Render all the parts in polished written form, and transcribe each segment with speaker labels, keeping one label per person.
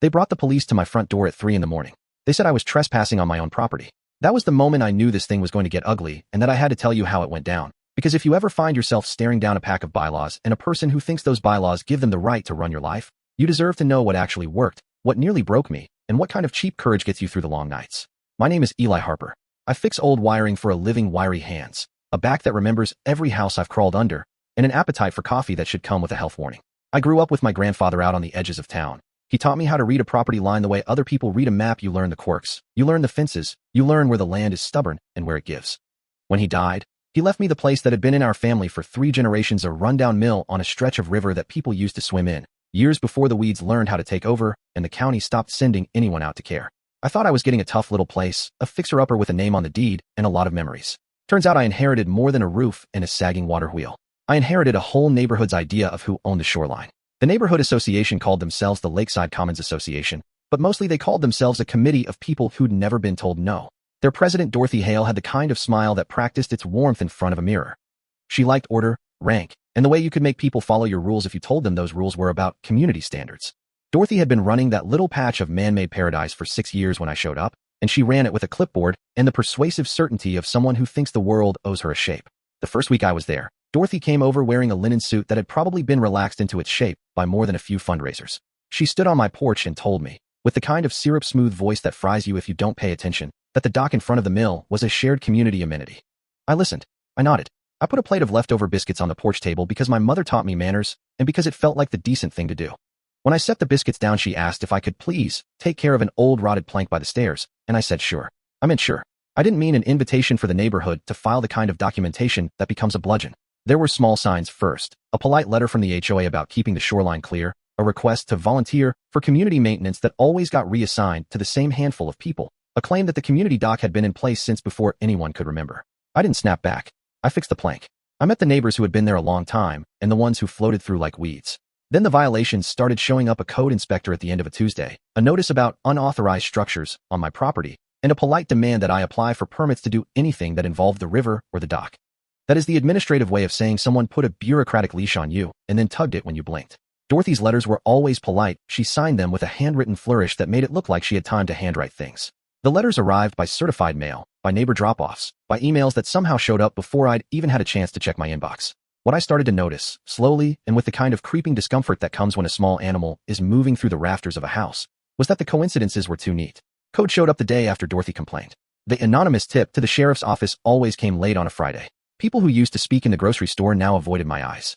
Speaker 1: They brought the police to my front door at 3 in the morning. They said I was trespassing on my own property. That was the moment I knew this thing was going to get ugly and that I had to tell you how it went down. Because if you ever find yourself staring down a pack of bylaws and a person who thinks those bylaws give them the right to run your life, you deserve to know what actually worked, what nearly broke me, and what kind of cheap courage gets you through the long nights. My name is Eli Harper. I fix old wiring for a living wiry hands, a back that remembers every house I've crawled under, and an appetite for coffee that should come with a health warning. I grew up with my grandfather out on the edges of town. He taught me how to read a property line the way other people read a map. You learn the quirks, you learn the fences, you learn where the land is stubborn and where it gives. When he died, he left me the place that had been in our family for 3 generations, a rundown mill on a stretch of river that people used to swim in, years before the weeds learned how to take over and the county stopped sending anyone out to care. I thought I was getting a tough little place, a fixer-upper with a name on the deed and a lot of memories. Turns out I inherited more than a roof and a sagging water wheel. I inherited a whole neighborhood's idea of who owned the shoreline. The neighborhood association called themselves the Lakeside Commons Association, but mostly they called themselves a committee of people who'd never been told no. Their president, Dorothy Hale, had the kind of smile that practiced its warmth in front of a mirror. She liked order, rank, and the way you could make people follow your rules if you told them those rules were about community standards. Dorothy had been running that little patch of man-made paradise for 6 years when I showed up, and she ran it with a clipboard and the persuasive certainty of someone who thinks the world owes her a shape. The first week I was there, Dorothy came over wearing a linen suit that had probably been relaxed into its shape by more than a few fundraisers. She stood on my porch and told me, with the kind of syrup-smooth voice that fries you if you don't pay attention, that the dock in front of the mill was a shared community amenity. I listened. I nodded. I put a plate of leftover biscuits on the porch table because my mother taught me manners and because it felt like the decent thing to do. When I set the biscuits down, she asked if I could please take care of an old rotted plank by the stairs, and I said sure. I meant sure. I didn't mean an invitation for the neighborhood to file the kind of documentation that becomes a bludgeon. There were small signs first, a polite letter from the HOA about keeping the shoreline clear, a request to volunteer for community maintenance that always got reassigned to the same handful of people, a claim that the community dock had been in place since before anyone could remember. I didn't snap back. I fixed the plank. I met the neighbors who had been there a long time and the ones who floated through like weeds. Then the violations started showing up: a code inspector at the end of a Tuesday, a notice about unauthorized structures on my property, and a polite demand that I apply for permits to do anything that involved the river or the dock. That is the administrative way of saying someone put a bureaucratic leash on you and then tugged it when you blinked. Dorothy's letters were always polite. She signed them with a handwritten flourish that made it look like she had time to handwrite things. The letters arrived by certified mail, by neighbor drop-offs, by emails that somehow showed up before I'd even had a chance to check my inbox. What I started to notice, slowly and with the kind of creeping discomfort that comes when a small animal is moving through the rafters of a house, was that the coincidences were too neat. Code showed up the day after Dorothy complained. The anonymous tip to the sheriff's office always came late on a Friday. People who used to speak in the grocery store now avoided my eyes.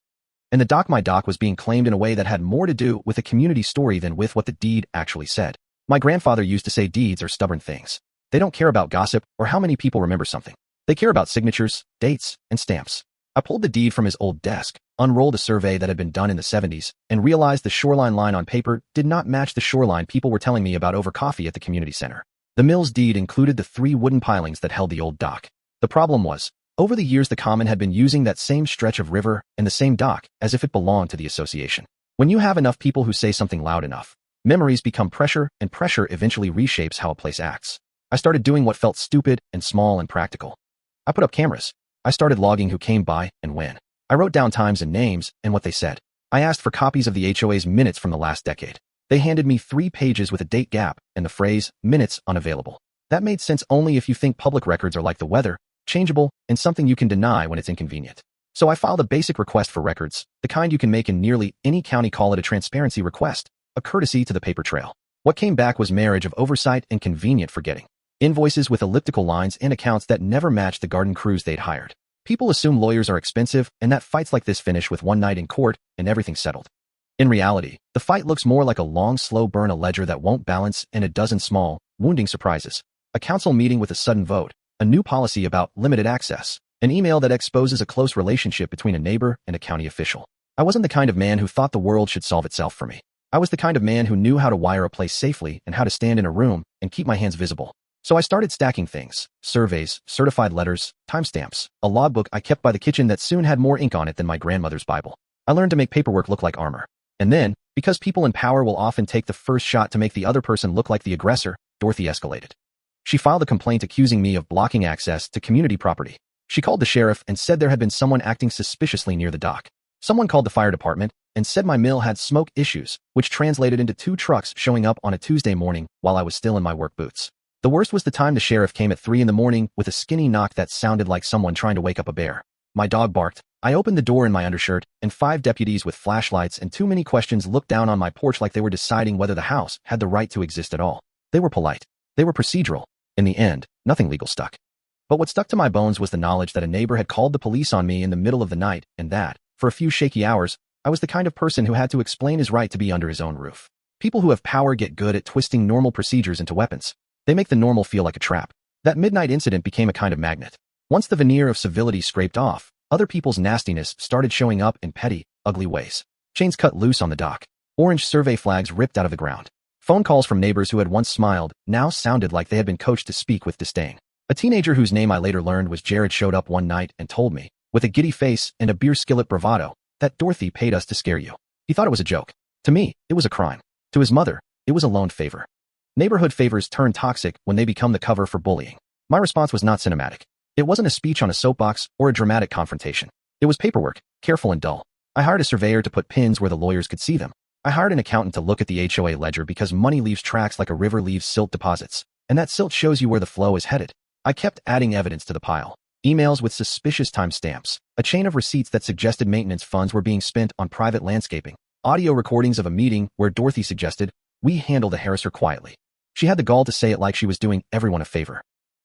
Speaker 1: And my dock was being claimed in a way that had more to do with a community story than with what the deed actually said. My grandfather used to say deeds are stubborn things. They don't care about gossip or how many people remember something. They care about signatures, dates, and stamps. I pulled the deed from his old desk, unrolled a survey that had been done in the 70s, and realized the shoreline line on paper did not match the shoreline people were telling me about over coffee at the community center. The mill's deed included the 3 wooden pilings that held the old dock. The problem was, over the years the common had been using that same stretch of river and the same dock as if it belonged to the association. When you have enough people who say something loud enough, memories become pressure, and pressure eventually reshapes how a place acts. I started doing what felt stupid and small and practical. I put up cameras. I started logging who came by and when. I wrote down times and names and what they said. I asked for copies of the HOA's minutes from the last decade. They handed me 3 pages with a date gap and the phrase, "minutes unavailable." That made sense only if you think public records are like the weather, changeable, and something you can deny when it's inconvenient. So I filed a basic request for records, the kind you can make in nearly any county. Call it a transparency request, a courtesy to the paper trail. What came back was marriage of oversight and convenient forgetting. Invoices with elliptical lines and accounts that never matched the garden crews they'd hired. People assume lawyers are expensive and that fights like this finish with one night in court and everything's settled. In reality, the fight looks more like a long, slow burn, a ledger that won't balance, and a dozen small, wounding surprises. A council meeting with a sudden vote, a new policy about limited access, an email that exposes a close relationship between a neighbor and a county official. I wasn't the kind of man who thought the world should solve itself for me. I was the kind of man who knew how to wire a place safely and how to stand in a room and keep my hands visible. So I started stacking things: surveys, certified letters, timestamps, a logbook I kept by the kitchen that soon had more ink on it than my grandmother's Bible. I learned to make paperwork look like armor. And then, because people in power will often take the first shot to make the other person look like the aggressor, Dorothy escalated. She filed a complaint accusing me of blocking access to community property. She called the sheriff and said there had been someone acting suspiciously near the dock. Someone called the fire department and said my mill had smoke issues, which translated into 2 trucks showing up on a Tuesday morning while I was still in my work boots. The worst was the time the sheriff came at 3 in the morning with a skinny knock that sounded like someone trying to wake up a bear. My dog barked. I opened the door in my undershirt, and 5 deputies with flashlights and too many questions looked down on my porch like they were deciding whether the house had the right to exist at all. They were polite. They were procedural. In the end, nothing legal stuck. But what stuck to my bones was the knowledge that a neighbor had called the police on me in the middle of the night, and that, for a few shaky hours, I was the kind of person who had to explain his right to be under his own roof. People who have power get good at twisting normal procedures into weapons. They make the normal feel like a trap. That midnight incident became a kind of magnet. Once the veneer of civility scraped off, other people's nastiness started showing up in petty, ugly ways. Chains cut loose on the dock. Orange survey flags ripped out of the ground. Phone calls from neighbors who had once smiled now sounded like they had been coached to speak with disdain. A teenager whose name I later learned was Jared showed up one night and told me, with a giddy face and a beer skillet bravado, that Dorothy paid us to scare you. He thought it was a joke. To me, it was a crime. To his mother, it was a loaned favor. Neighborhood favors turn toxic when they become the cover for bullying. My response was not cinematic. It wasn't a speech on a soapbox or a dramatic confrontation. It was paperwork, careful and dull. I hired a surveyor to put pins where the lawyers could see them. I hired an accountant to look at the HOA ledger because money leaves tracks like a river leaves silt deposits, and that silt shows you where the flow is headed. I kept adding evidence to the pile. Emails with suspicious timestamps, a chain of receipts that suggested maintenance funds were being spent on private landscaping, audio recordings of a meeting where Dorothy suggested, we handle the harasser quietly. She had the gall to say it like she was doing everyone a favor.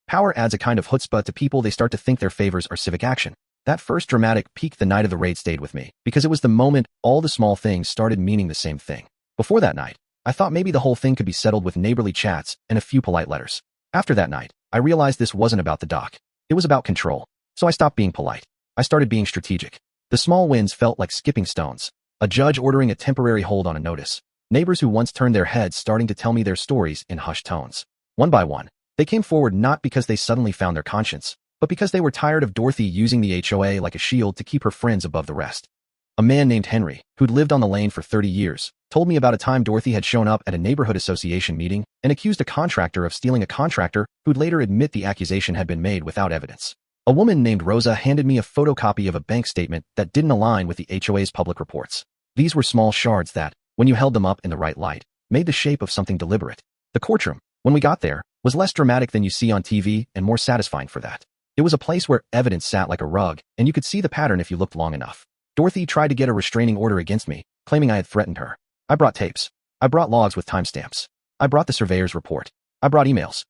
Speaker 1: Power adds a kind of chutzpah to people. They start to think their favors are civic action. That first dramatic peak the night of the raid stayed with me, because it was the moment all the small things started meaning the same thing. Before that night, I thought maybe the whole thing could be settled with neighborly chats and a few polite letters. After that night, I realized this wasn't about the dock. It was about control. So I stopped being polite. I started being strategic. The small wins felt like skipping stones. A judge ordering a temporary hold on a notice. Neighbors who once turned their heads starting to tell me their stories in hushed tones. One by one, they came forward not because they suddenly found their conscience, but because they were tired of Dorothy using the HOA like a shield to keep her friends above the rest. A man named Henry, who'd lived on the lane for 30 years, told me about a time Dorothy had shown up at a neighborhood association meeting and accused a contractor of stealing a contractor who'd later admit the accusation had been made without evidence. A woman named Rosa handed me a photocopy of a bank statement that didn't align with the HOA's public reports. These were small shards that, when you held them up in the right light, made the shape of something deliberate. The courtroom, when we got there, was less dramatic than you see on TV and more satisfying for that. It was a place where evidence sat like a rug, and you could see the pattern if you looked long enough. Dorothy tried to get a restraining order against me, claiming I had threatened her. I brought tapes. I brought logs with timestamps. I brought the surveyor's report. I brought emails.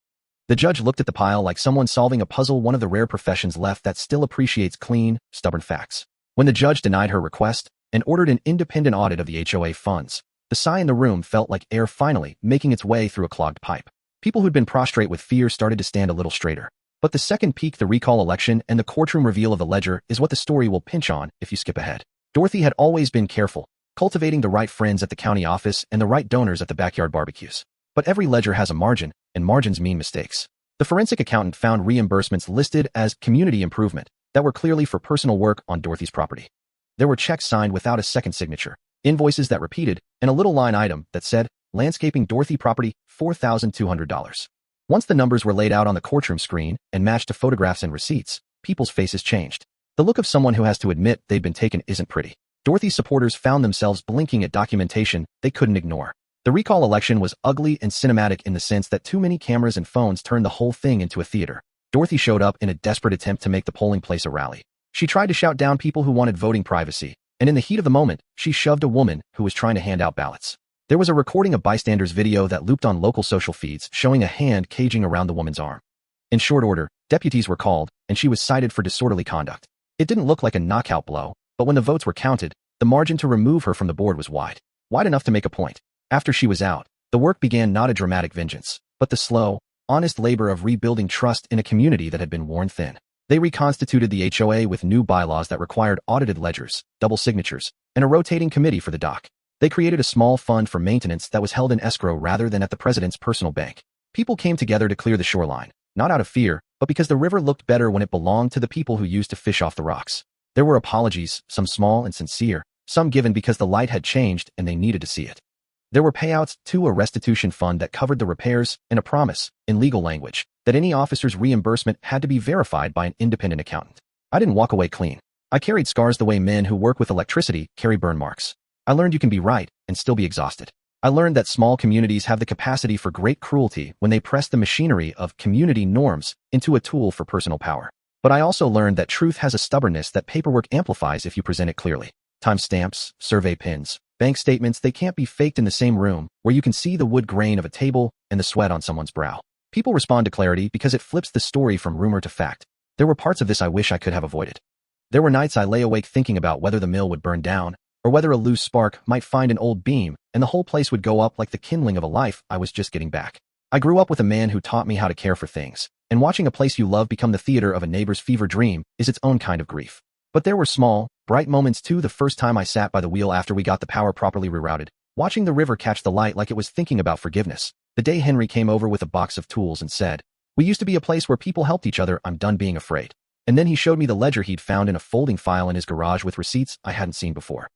Speaker 1: The judge looked at the pile like someone solving a puzzle, one of the rare professions left that still appreciates clean, stubborn facts. When the judge denied her request and ordered an independent audit of the HOA funds, the sigh in the room felt like air finally making its way through a clogged pipe. People who'd been prostrate with fear started to stand a little straighter. But the second peak, the recall election and the courtroom reveal of the ledger, is what the story will pinch on if you skip ahead. Dorothy had always been careful, cultivating the right friends at the county office and the right donors at the backyard barbecues. But every ledger has a margin, and margins mean mistakes. The forensic accountant found reimbursements listed as community improvement that were clearly for personal work on Dorothy's property. There were checks signed without a second signature, invoices that repeated, and a little line item that said, landscaping Dorothy property, $4,200. Once the numbers were laid out on the courtroom screen and matched to photographs and receipts, people's faces changed. The look of someone who has to admit they'd been taken isn't pretty. Dorothy's supporters found themselves blinking at documentation they couldn't ignore. The recall election was ugly and cinematic in the sense that too many cameras and phones turned the whole thing into a theater. Dorothy showed up in a desperate attempt to make the polling place a rally. She tried to shout down people who wanted voting privacy, and in the heat of the moment, she shoved a woman who was trying to hand out ballots. There was a recording of bystanders' video that looped on local social feeds showing a hand caging around the woman's arm. In short order, deputies were called, and she was cited for disorderly conduct. It didn't look like a knockout blow, but when the votes were counted, the margin to remove her from the board was wide enough to make a point. After she was out, the work began, not a dramatic vengeance, but the slow, honest labor of rebuilding trust in a community that had been worn thin. They reconstituted the HOA with new bylaws that required audited ledgers, double signatures, and a rotating committee for the dock. They created a small fund for maintenance that was held in escrow rather than at the president's personal bank. People came together to clear the shoreline, not out of fear, but because the river looked better when it belonged to the people who used to fish off the rocks. There were apologies, some small and sincere, some given because the light had changed and they needed to see it. There were payouts to a restitution fund that covered the repairs and a promise, in legal language, that any officer's reimbursement had to be verified by an independent accountant. I didn't walk away clean. I carried scars the way men who work with electricity carry burn marks. I learned you can be right and still be exhausted. I learned that small communities have the capacity for great cruelty when they press the machinery of community norms into a tool for personal power. But I also learned that truth has a stubbornness that paperwork amplifies if you present it clearly. Timestamps, survey pins, bank statements, they can't be faked in the same room where you can see the wood grain of a table and the sweat on someone's brow. People respond to clarity because it flips the story from rumor to fact. There were parts of this I wish I could have avoided. There were nights I lay awake thinking about whether the mill would burn down, or whether a loose spark might find an old beam and the whole place would go up like the kindling of a life I was just getting back. I grew up with a man who taught me how to care for things, and watching a place you love become the theater of a neighbor's fever dream is its own kind of grief. But there were small, bright moments too. The first time I sat by the wheel after we got the power properly rerouted, watching the river catch the light like it was thinking about forgiveness. The day Henry came over with a box of tools and said, "We used to be a place where people helped each other. I'm done being afraid." And then he showed me the ledger he'd found in a folding file in his garage with receipts I hadn't seen before.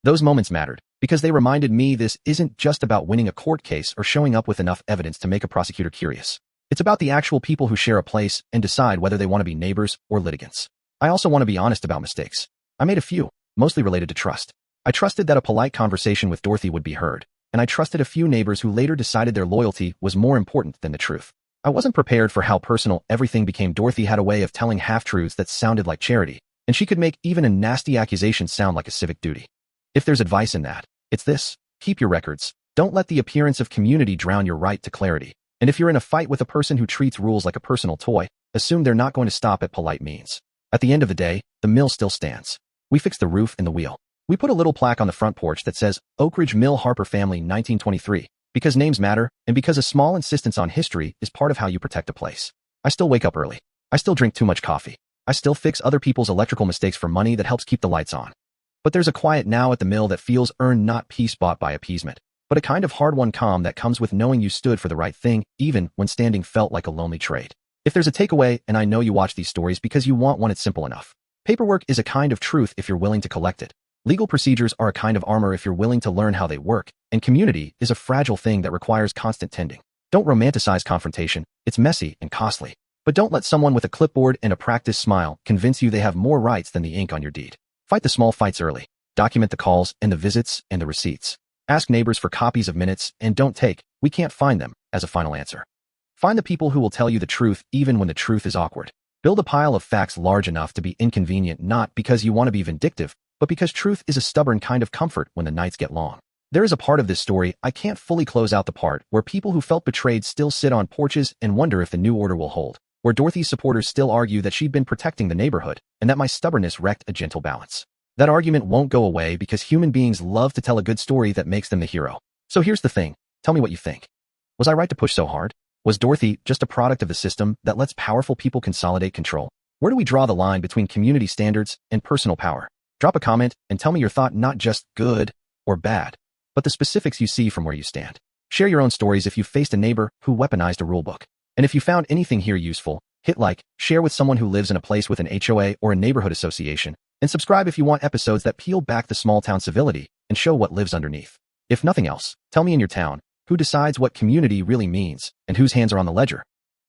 Speaker 1: Those moments mattered, because they reminded me this isn't just about winning a court case or showing up with enough evidence to make a prosecutor curious. It's about the actual people who share a place and decide whether they want to be neighbors or litigants. I also want to be honest about mistakes. I made a few, mostly related to trust. I trusted that a polite conversation with Dorothy would be heard, and I trusted a few neighbors who later decided their loyalty was more important than the truth. I wasn't prepared for how personal everything became. Dorothy had a way of telling half-truths that sounded like charity, and she could make even a nasty accusation sound like a civic duty. If there's advice in that, it's this: keep your records. Don't let the appearance of community drown your right to clarity. And if you're in a fight with a person who treats rules like a personal toy, assume they're not going to stop at polite means. At the end of the day, the mill still stands. We fixed the roof and the wheel. We put a little plaque on the front porch that says, Oak Ridge Mill Harper Family 1923, because names matter, and because a small insistence on history is part of how you protect a place. I still wake up early. I still drink too much coffee. I still fix other people's electrical mistakes for money that helps keep the lights on. But there's a quiet now at the mill that feels earned, not peace bought by appeasement, but a kind of hard-won calm that comes with knowing you stood for the right thing, even when standing felt like a lonely trade. If there's a takeaway, and I know you watch these stories because you want one, it's simple enough. Paperwork is a kind of truth if you're willing to collect it. Legal procedures are a kind of armor if you're willing to learn how they work, and community is a fragile thing that requires constant tending. Don't romanticize confrontation. It's messy and costly. But don't let someone with a clipboard and a practiced smile convince you they have more rights than the ink on your deed. Fight the small fights early. Document the calls and the visits and the receipts. Ask neighbors for copies of minutes, and don't take, "We can't find them," as a final answer. Find the people who will tell you the truth even when the truth is awkward. Build a pile of facts large enough to be inconvenient, not because you want to be vindictive, but because truth is a stubborn kind of comfort when the nights get long. There is a part of this story I can't fully close out, the part where people who felt betrayed still sit on porches and wonder if the new order will hold, where Dorothy's supporters still argue that she'd been protecting the neighborhood, and that my stubbornness wrecked a gentle balance. That argument won't go away because human beings love to tell a good story that makes them the hero. So here's the thing. Tell me what you think. Was I right to push so hard? Was Dorothy just a product of the system that lets powerful people consolidate control? Where do we draw the line between community standards and personal power? Drop a comment and tell me your thought, not just good or bad, but the specifics you see from where you stand. Share your own stories if you faced a neighbor who weaponized a rulebook. And if you found anything here useful, hit like, share with someone who lives in a place with an HOA or a neighborhood association, and subscribe if you want episodes that peel back the small town civility and show what lives underneath. If nothing else, tell me in your town, who decides what community really means and whose hands are on the ledger?